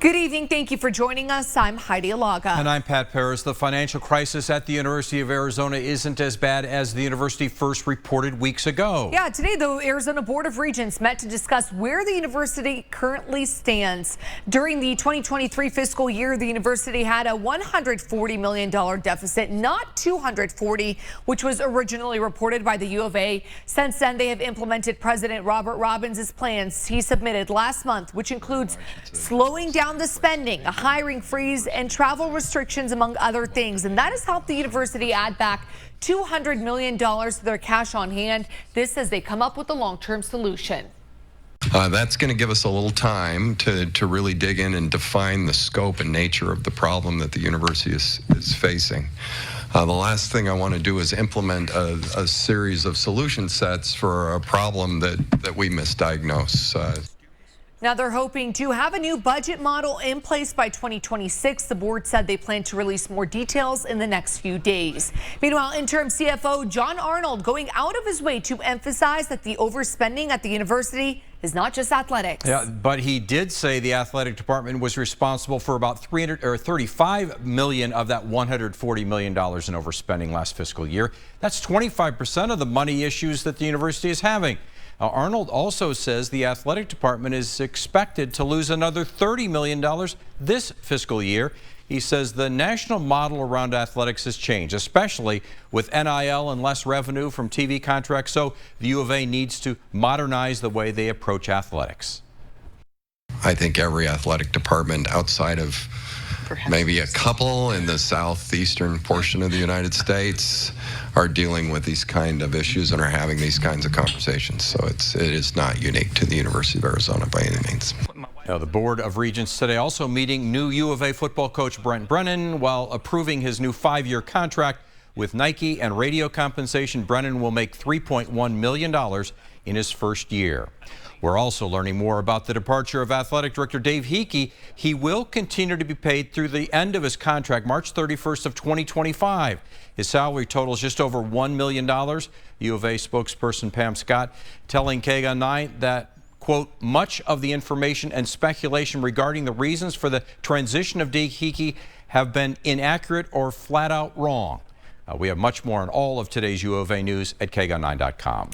Good evening. Thank you for joining us. I'm Heidi Alaga. And I'm Pat Paris. The financial crisis at the University of Arizona isn't as bad as the university first reported weeks ago. Yeah, today the Arizona Board of Regents met to discuss where the university currently stands. During the 2023 fiscal year, the university had a $140 million deficit, not $240, which was originally reported by the U of A. Since then, they have implemented President Robert Robbins' plans he submitted last month, which includes slowing down the spending, a hiring freeze, and travel restrictions, among other things. And that has helped the university add back $200 million to their cash on hand. This as they come up with a long-term solution. That's going to give us a little time to really dig in and define the scope and nature of the problem that the university is facing. The last thing I want to do is implement a series of solution sets for a problem that we misdiagnose. Now they're hoping to have a new budget model in place by 2026. The board said they plan to release more details in the next few days. Meanwhile, interim CFO John Arnold going out of his way to emphasize that the overspending at the university is not just athletics. Yeah, but he did say the athletic department was responsible for about $35 million of that $140 million in overspending last fiscal year. That's 25% of the money issues that the university is having. Arnold also says the athletic department is expected to lose another $30 million this fiscal year. He says the national model around athletics has changed, especially with NIL and less revenue from TV contracts. So the U of A needs to modernize the way they approach athletics. I think every athletic department outside of maybe a couple in the southeastern portion of the United States are dealing with these kind of issues and are having these kinds of conversations. So it is not unique to the University of Arizona by any means. Now, the Board of Regents today also meeting new U of A football coach Brent Brennan while approving his new 5-year contract with Nike and radio compensation. Brennan will make $3.1 million in his first year. We're also learning more about the departure of athletic director Dave Hickey. He will continue to be paid through the end of his contract, March 31st of 2025. His salary totals just over $1 million. U of A spokesperson Pam Scott telling KGUN 9 that, quote, much of the information and speculation regarding the reasons for the transition of Dave Hickey have been inaccurate or flat out wrong. We have much more on all of today's U of A news at KGUN9.com.